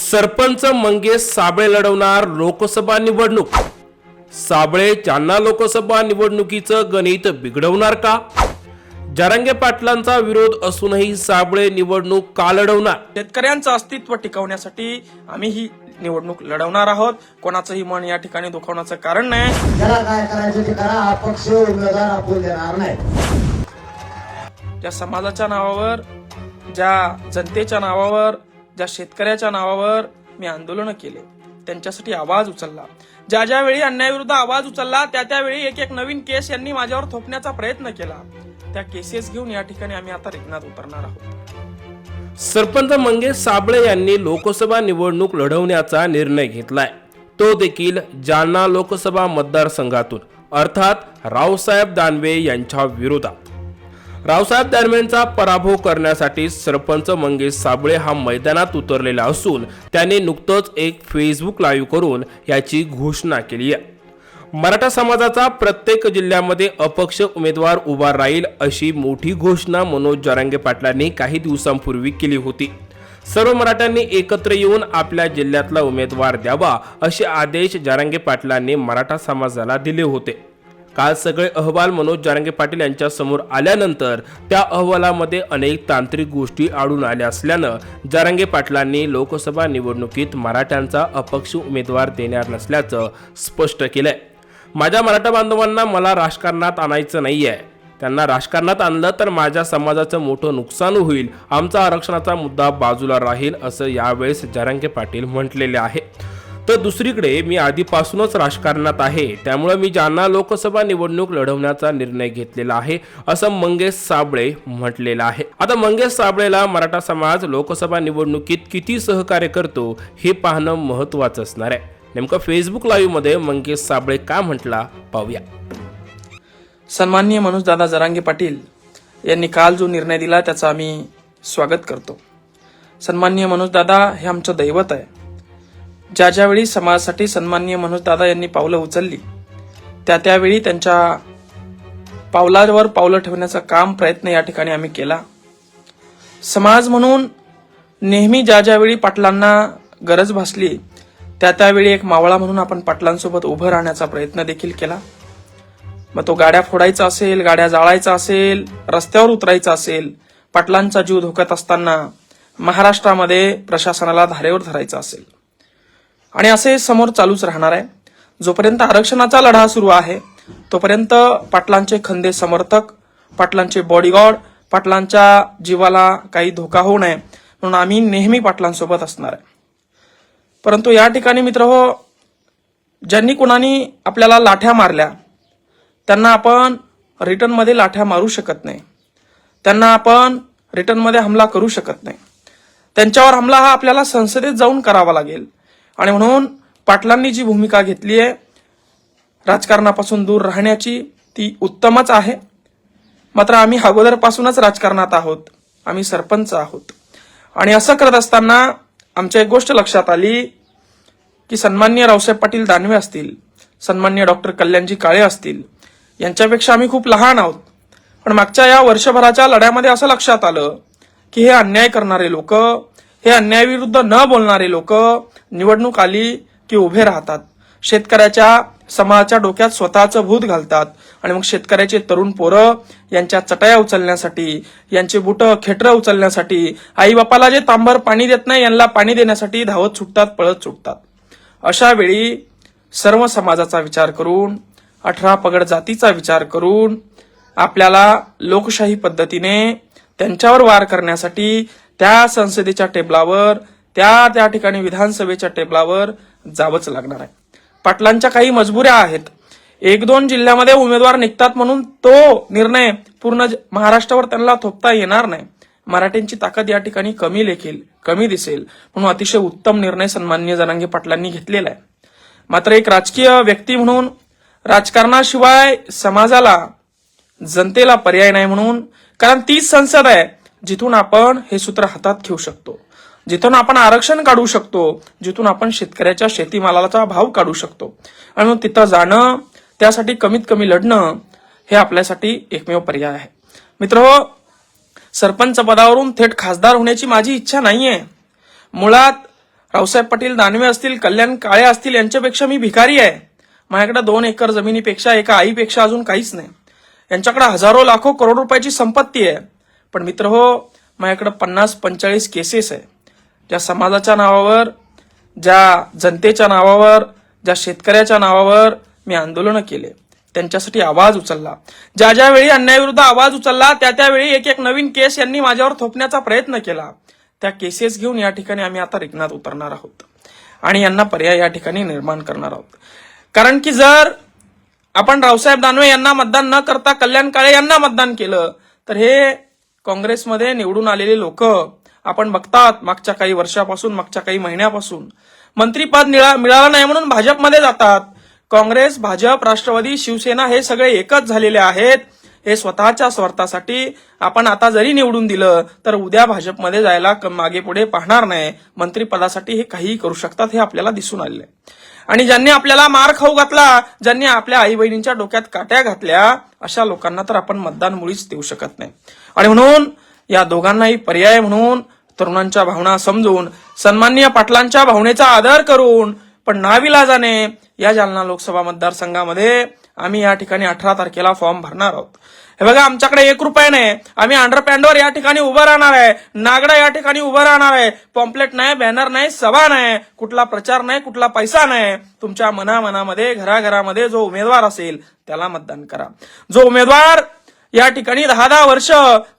सरपंच मंगेश साबळे लढवणार लोकसभा निवडणूक। साबळे जालना लोकसभा निवडणुकीचं गणित बिघडवणार का? जरांगे पाटलांचा विरोध असूनही साबळे निवडणूक का लढवणार? शेतकऱ्यांचं अस्तित्व टिकवण्यासाठी आम्ही ही निवडणूक लढवणार आहोत। कोणाचंही मन या ठिकाणी दुखावण्याचं कारण नाही। ज्याला काय करायचं ते करा, अपक्ष उमेदवार आपण देणार नाही। ज्या समाजाच्या नावावर, ज्या जनतेच्या नावावर, ज्या शेतकऱ्याच्या नावावर मी आंदोलन केले, त्यांच्यासाठी आवाज उचलला, ज्या ज्यावेळी अन्यायाविरुद्ध आवाज उचलला त्या त्यावेळी एक एक नवीन केस यांनी माझ्यावर थोपण्याचा प्रयत्न केला, त्या केसेस घेऊन या ठिकाणी आम्ही आता रिंगणात उतरणार आहोत। सरपंच मंगेश साबळे यांनी लोकसभा निवडणूक लढवण्याचा निर्णय घेतलाय, तो देखील जालना लोकसभा मतदारसंघातून, अर्थात रावसाहेब दानवे यांच्या विरोधात। रावसाहेब दानवेंचा पराभव करण्यासाठी सरपंच मंगेश साबळे हा मैदानात उतरलेला असून त्यांनी नुकतंच एक फेसबुक लाईव्ह करून याची घोषणा केली आहे। मराठा समाजाचा प्रत्येक जिल्ह्यामध्ये अपक्ष उमेदवार उभा राहील अशी मोठी घोषणा मनोज जरांगे पाटलांनी काही दिवसांपूर्वी केली होती। सर्व मराठ्यांनी एकत्र येऊन आपल्या जिल्ह्यातला उमेदवार द्यावा असे आदेश जरांगे पाटलांनी मराठा समाजाला दिले होते। काल सगळे अहवाल मनोज जरांगे पाटील यांच्या समोर आल्यानंतर त्या अहवालामध्ये अनेक तांत्रिक गोष्टी आढळून आल्या असल्यानं जरांगे पाटलांनी लोकसभा निवडणुकीत मराठ्यांचा अपक्ष उमेदवार देणार नसल्याचं स्पष्ट केलंय। माझ्या मराठा बांधवांना मला राजकारणात आणायचं नाहीये, त्यांना राजकारणात आणलं तर माझ्या समाजाचं मोठं नुकसान होईल, आमचा आरक्षणाचा मुद्दा बाजूला राहील असं यावेळेस जरांगे पाटील म्हटलेले आहे। तर दुसरीकडे मी आधीपासूनच राजकारणात आहे, त्यामुळे मी जालना लोकसभा निवडणूक लढवण्याचा निर्णय घेतलेला आहे असं मंगेश साबळे म्हटलेलं आहे। आता मंगेश साबळेला मराठा समाज लोकसभा निवडणुकीत किती सहकार्य करतो हे पाहणं महत्त्वाचं असणार आहे। नेमकं फेसबुक लाईव्ह मध्ये मंगेश साबळे काय म्हटला पाहूया। सन्माननीय मनोज दादा जरांगे पाटील यांनी काल जो निर्णय दिला त्याचं आम्ही स्वागत करतो। सन्माननीय मनोज दादा हे आमचं दैवत आहे। ज्या ज्यावेळी समाजासाठी सन्माननीय मनोज दादा यांनी पावलं उचलली त्या त्यावेळी त्यांच्या पावलावर पावलं ठेवण्याचा काम प्रयत्न या ठिकाणी आम्ही केला। समाज म्हणून नेहमी ज्या ज्यावेळी पाटलांना गरज भासली त्या त्यावेळी एक मावळा म्हणून आपण पाटलांसोबत उभं राहण्याचा प्रयत्न देखील केला। मग तो गाड्या फोडायचा असेल, गाड्या जाळायचा असेल, रस्त्यावर उतरायचा असेल, पाटलांचा जीव धोक्यात असताना महाराष्ट्रामध्ये प्रशासनाला धारेवर धरायचा असेल, आणि असे समोर चालूच राहणार आहे। जोपर्यंत आरक्षणाचा लढा सुरू आहे तोपर्यंत पाटलांचे खंदे समर्थक, पाटलांचे बॉडीगार्ड, पाटलांच्या जीवाला काही धोका होऊ नये म्हणून आम्ही नेहमी पाटलांसोबत असणार आहे। परंतु या ठिकाणी मित्रहो, ज्यांनी कुणानी आपल्याला लाठ्या मारल्या त्यांना आपण रिटर्न मध्ये लाठ्या मारू शकत नाही, त्यांना आपण रिटर्न मध्ये हमला करू शकत नाही। त्यांच्यावर हमला हा आपल्याला संसदेत जाऊन करावा लागेल, आणि म्हणून पाटलांनी जी भूमिका घेतली आहे राजकारणापासून दूर राहण्याची ती उत्तमच आहे। मात्र आम्ही अगोदरपासूनच राजकारणात आहोत, आम्ही सरपंच आहोत, आणि असं करत असताना आमच्या एक गोष्ट लक्षात आली की सन्माननीय रावसाहेब पाटील दानवे असतील, सन्माननीय डॉक्टर कल्याणजी काळे असतील, यांच्यापेक्षा आम्ही खूप लहान आहोत। पण मागच्या या वर्षभराच्या लढ्यामध्ये असं लक्षात आलं की हे अन्याय करणारे लोक, हे अन्यायाविरुद्ध न बोलणारे लोक निवडणूक आली की उभे राहतात, शेतकऱ्याच्या समाजाच्या डोक्यात स्वतःचं भूत घालतात, आणि मग शेतकऱ्याचे तरुण पोरं यांच्या चटया उचलण्यासाठी, यांचे बुट खेटरं उचलण्यासाठी, आई बापाला जे तांबर पाणी देत नाही यांना पाणी देण्यासाठी धावत सुटतात, पळत सुटतात। अशा वेळी सर्व समाजाचा विचार करून, 18 पगड जातीचा विचार करून आपल्याला लोकशाही पद्धतीने त्यांच्यावर वार करण्यासाठी त्या संसदेच्या टेबलावर, त्या ठिकाणी विधानसभेच्या टेबलावर जावंच लागणार आहे। पाटलांच्या काही मजबुऱ्या आहेत, 1-2 जिल्ह्यामध्ये उमेदवार निघतात म्हणून तो निर्णय पूर्ण महाराष्ट्रावर त्यांना थोपता येणार नाही। मराठ्यांची ताकद या ठिकाणी कमी लेखील, कमी दिसेल, म्हणून अतिशय उत्तम निर्णय सन्माननीय जरांगे पाटलांनी घेतलेला आहे। मात्र एक राजकीय व्यक्ती म्हणून राजकारणाशिवाय समाजाला, जनतेला पर्याय नाही, म्हणून कारण तीच संसद आहे जिथून आपण हे सूत्र हातात घेऊ शकतो, जिथून आपण आरक्षण काढू शकतो, जिथून आपण शेतकऱ्याच्या शेतीमालाचा भाव काढू शकतो, आणि मग तिथं जाणं, त्यासाठी कमीत कमी लढणं हे आपल्यासाठी एकमेव पर्याय आहे। मित्रहो, सरपंच पदावरून थेट खासदार होण्याची माझी इच्छा नाहीये। मुळात रावसाहेब पाटील दानवे असतील, कल्याण काळे असतील, यांच्यापेक्षा मी भिकारी आहे. माझ्याकडे 2 एकर जमिनीपेक्षा एका आईपेक्षा अजून काहीच नाही. यांच्याकडे हजारो लाखो करोड रुपयाची संपत्ती आहे. पण मित्र हो, माझ्याकडे 50-45 केसेस आहे. ज्या समाजाच्या नावावर, ज्या जनतेच्या नावावर, ज्या शेतकऱ्याच्या नावावर मी आंदोलनं केले, त्यांच्यासाठी आवाज उचलला. ज्या ज्या वेळी अन्यायाविरुद्ध आवाज उचलला त्या त्यावेळी एक एक नवीन केस यांनी माझ्यावर थोपण्याचा प्रयत्न केला. त्या केसेस घेऊन या ठिकाणी आम्ही आता रिंगणात उतरणार आहोत आणि यांना पर्याय या ठिकाणी निर्माण करणार आहोत. कारण की जर आपण रावसाहेब दानवे यांना मतदान न करता कल्याण काळे यांना मतदान केलं तर हे काँग्रेसमध्ये निवडून आलेले लोक आपण बघतात मागच्या काही वर्षापासून, मागच्या काही महिन्यापासून मंत्रीपद मिळालं नाही म्हणून भाजपमध्ये जातात. काँग्रेस, भाजप, राष्ट्रवादी, शिवसेना हे सगळे एकच झालेले आहेत. हे स्वतःच्या स्वार्थासाठी आपण आता जरी निवडून दिलं तर उद्या भाजपमध्ये जायला मागे पुढे पाहणार नाही. मंत्रिपदासाठी हे काहीही करू शकतात हे आपल्याला दिसून आलेलं आहे. आणि ज्यांनी आपल्याला मार खाऊ घातला, ज्यांनी आपल्या आई बहिणींच्या डोक्यात काट्या घातल्या, अशा लोकांना तर आपण मतदान मुळीच देऊ शकत नाही. आणि म्हणून या दोघांनाही पर्याय म्हणून तरुणांच्या भावना समजून, सन्माननीय पाटलांच्या भावनेचा आदर करून, पण नाविलाजाने या जालना लोकसभा मतदारसंघामध्ये आम्ही या ठिकाणी 18 तारखेला फॉर्म भरणार आहोत. हे बघा, आमच्याकडे 1 रुपया नाही. आम्ही अंडरपॅन्डवर या ठिकाणी उभं राहणार आहे, नागडा या ठिकाणी उभं राहणार आहे. पॉम्पलेट नाही, बॅनर नाही, सभा नाही, कुठला प्रचार नाही, कुठला पैसा नाही. तुमच्या मनामध्ये, घराघरामध्ये जो उमेदवार असेल त्याला मतदान करा. जो उमेदवार या ठिकाणी 10-10 वर्ष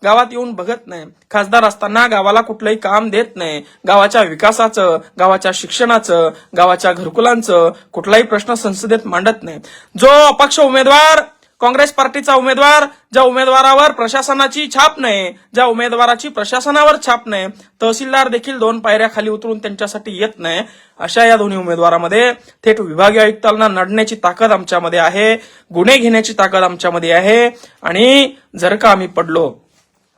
गावात येऊन बघत नाही, खासदार असताना गावाला कुठलंही काम देत नाही, गावाच्या विकासाचं, गावाच्या शिक्षणाचं, गावाच्या घरकुलांचं कुठलाही प्रश्न संसदेत मांडत नाही, जो अपक्ष उमेदवार, काँग्रेस पार्टीचा उमेदवार, ज्या उमेदवारावर प्रशासनाची छाप नाही, ज्या उमेदवाराची प्रशासनावर छाप नाही, तहसीलदार देखील 2 पायऱ्या खाली उतरून त्यांच्यासाठी येत नाही, अशा या दोन्ही उमेदवारामध्ये थेट विभागीय आयुक्तांना लढण्याची ताकद आमच्यामध्ये आहे, गुन्हे घेण्याची ताकद आमच्यामध्ये आहे. आणि जर का आम्ही पडलो,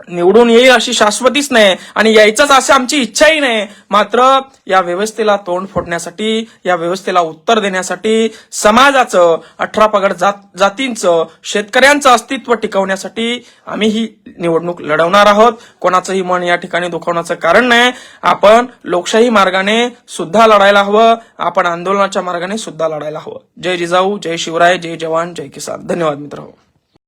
निवडून येईल अशी शाश्वतीच नाही आणि यायचंच असं आमची इच्छाही नाही. मात्र या व्यवस्थेला तोंड फोडण्यासाठी, या व्यवस्थेला उत्तर देण्यासाठी, समाजाचं, 18 पगड जातींचं, शेतकऱ्यांचं अस्तित्व टिकवण्यासाठी आम्ही ही निवडणूक लढवणार आहोत. कोणाचंही मन या ठिकाणी दुखवण्याचं कारण नाही. आपण लोकशाही मार्गाने सुद्धा लढायला हवं, आपण आंदोलनाच्या मार्गाने सुद्धा लढायला हवं. जय जिजाऊ, जय शिवराय, जय जवान, जय किसान. धन्यवाद मित्र.